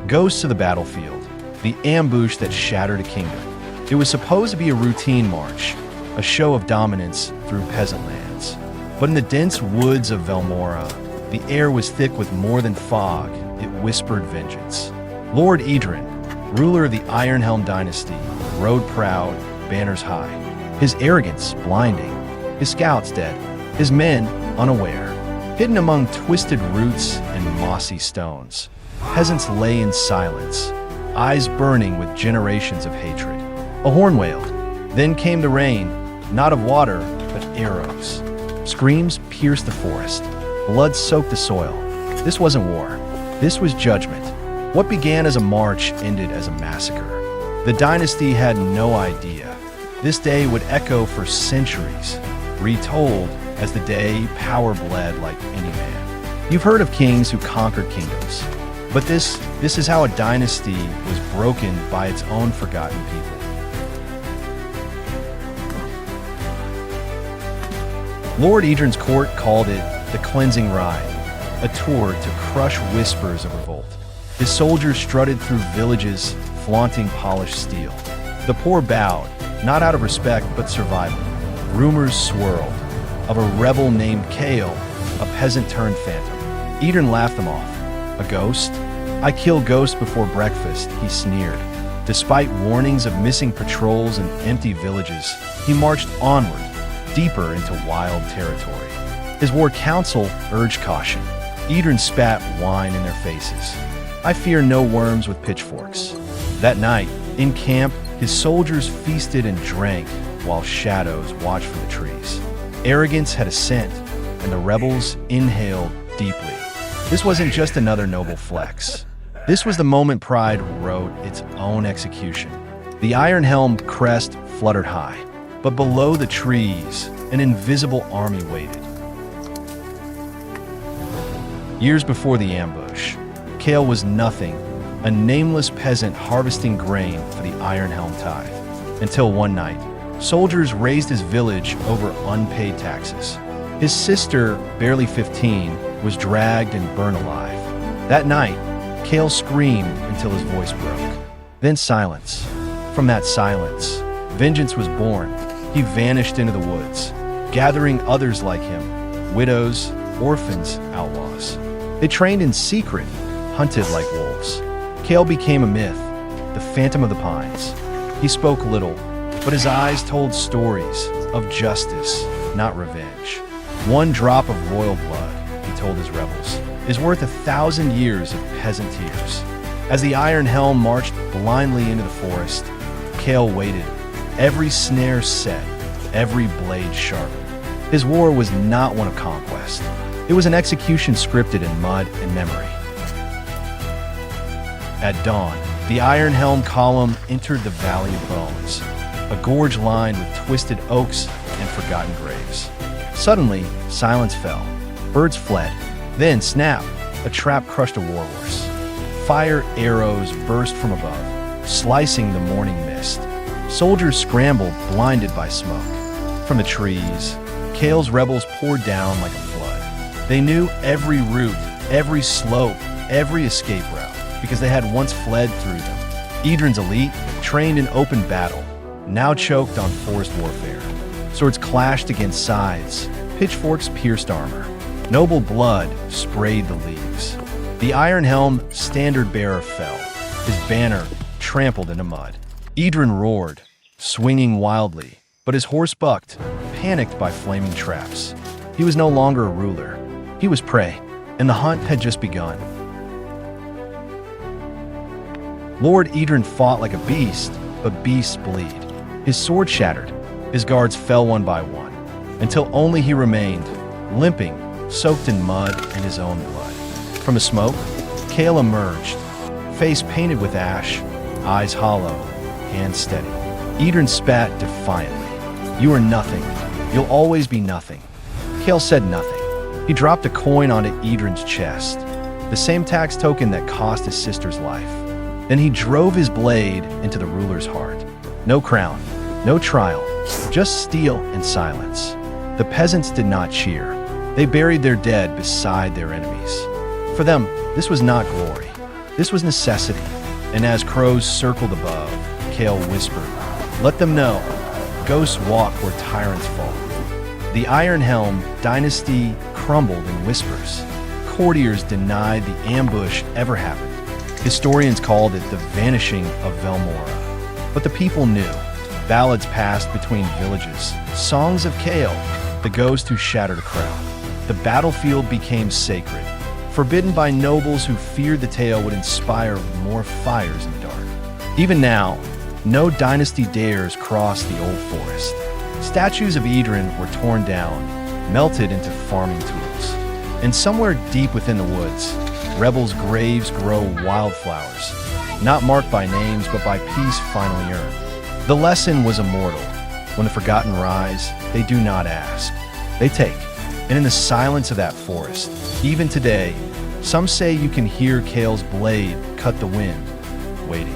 Ghosts of the battlefield, the ambush that shattered a kingdom. It was supposed to be a routine march, a show of dominance through peasant lands. But in the dense woods of Velmora, the air was thick with more than fog. It whispered vengeance. Lord Edran, ruler of the Ironhelm Dynasty, rode proud, banners high. His arrogance blinding, his scouts dead, his men unaware, hidden among twisted roots and mossy stones. Peasants lay in silence, eyes burning with generations of hatred. A horn wailed. Then came the rain, not of water, but arrows. Screams pierced the forest. Blood soaked the soil. This wasn't war. This was judgment. What began as a march ended as a massacre. The dynasty had no idea. This day would echo for centuries, retold as the day power bled like any man. You've heard of kings who conquered kingdoms, but this is how a dynasty was broken by its own forgotten people. Lord Edran's court called it the Cleansing Ride, a tour to crush whispers of revolt. His soldiers strutted through villages, flaunting polished steel. The poor bowed, not out of respect, but survival. Rumors swirled of a rebel named Cael, a peasant turned phantom. Edran laughed them off. A ghost? I kill ghosts before breakfast, he sneered. Despite warnings of missing patrols and empty villages, he marched onward, deeper into wild territory. His war council urged caution. Edran spat wine in their faces. I fear no worms with pitchforks. That night, in camp, his soldiers feasted and drank while shadows watched from the trees. Arrogance had a scent, and the rebels inhaled deeply. This wasn't just another noble flex. This was the moment pride wrote its own execution. The Ironhelm crest fluttered high, but below the trees, an invisible army waited. Years before the ambush, Cael was nothing, a nameless peasant harvesting grain for the Ironhelm tithe. Until one night, soldiers razed his village over unpaid taxes. His sister, barely 15, was dragged and burned alive. That night, Cael screamed until his voice broke. Then silence. From that silence, vengeance was born. He vanished into the woods, gathering others like him, widows, orphans, outlaws. They trained in secret, hunted like wolves. Cael became a myth, the Phantom of the Pines. He spoke little, but his eyes told stories of justice, not revenge. One drop of royal blood, he told his rebels, is worth 1,000 years of peasant tears. As the Ironhelm marched blindly into the forest, Cael waited, every snare set, every blade sharpened. His war was not one of conquest. It was an execution scripted in mud and memory. At dawn, the Ironhelm column entered the Valley of Bones, a gorge lined with twisted oaks and forgotten graves. Suddenly, silence fell. Birds fled. Then, snap, a trap crushed a warhorse. Fire arrows burst from above, slicing the morning mist. Soldiers scrambled, blinded by smoke. From the trees, Cael's rebels poured down like a flood. They knew every route, every slope, every escape route, because they had once fled through them. Edran's elite, trained in open battle, now choked on forced warfare. Swords clashed against sides, pitchforks pierced armor. Noble blood sprayed the leaves. The Ironhelm standard-bearer fell, his banner trampled into mud. Edran roared, swinging wildly, but his horse bucked, panicked by flaming traps. He was no longer a ruler. He was prey, and the hunt had just begun. Lord Edran fought like a beast, but beasts bleed. His sword shattered. His guards fell one by one, until only he remained, limping, soaked in mud and his own blood. From the smoke, Cael emerged, face painted with ash, eyes hollow, hands steady. Edran spat defiantly. You are nothing. You'll always be nothing. Cael said nothing. He dropped a coin onto Edran's chest, the same tax token that cost his sister's life. Then he drove his blade into the ruler's heart. No crown, no trial, just steel and silence. The peasants did not cheer. They buried their dead beside their enemies. For them, this was not glory. This was necessity. And as crows circled above, Cael whispered, "Let them know. Ghosts walk where tyrants fall." The Iron Helm dynasty crumbled in whispers. Courtiers denied the ambush ever happened. Historians called it the vanishing of Velmora. But the people knew. Ballads passed between villages. Songs of Cael, the ghost who shattered a crowd. The battlefield became sacred, forbidden by nobles who feared the tale would inspire more fires in the dark. Even now, no dynasty dares cross the old forest. Statues of Edran were torn down, melted into farming tools. And somewhere deep within the woods, rebels' graves grow wildflowers, not marked by names but by peace finally earned. The lesson was immortal. When the forgotten rise, they do not ask. They take. And in the silence of that forest, even today, some say you can hear Cael's blade cut the wind, waiting.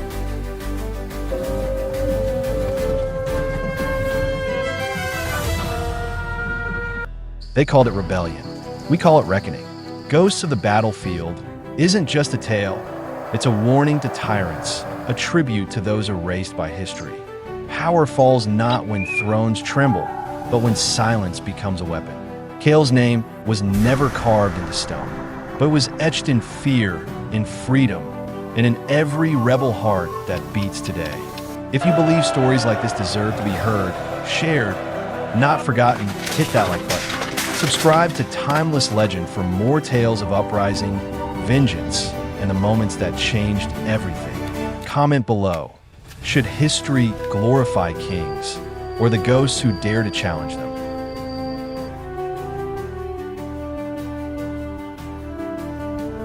They called it rebellion. We call it reckoning. Ghosts of the Battlefield isn't just a tale. It's a warning to tyrants, a tribute to those erased by history. Power falls not when thrones tremble, but when silence becomes a weapon. Cael's name was never carved into stone, but was etched in fear, in freedom, and in every rebel heart that beats today. If you believe stories like this deserve to be heard, shared, not forgotten, hit that like button. Subscribe to Timeless Legend for more tales of uprising, vengeance, and the moments that changed everything. Comment below. Should history glorify kings, or the ghosts who dare to challenge them?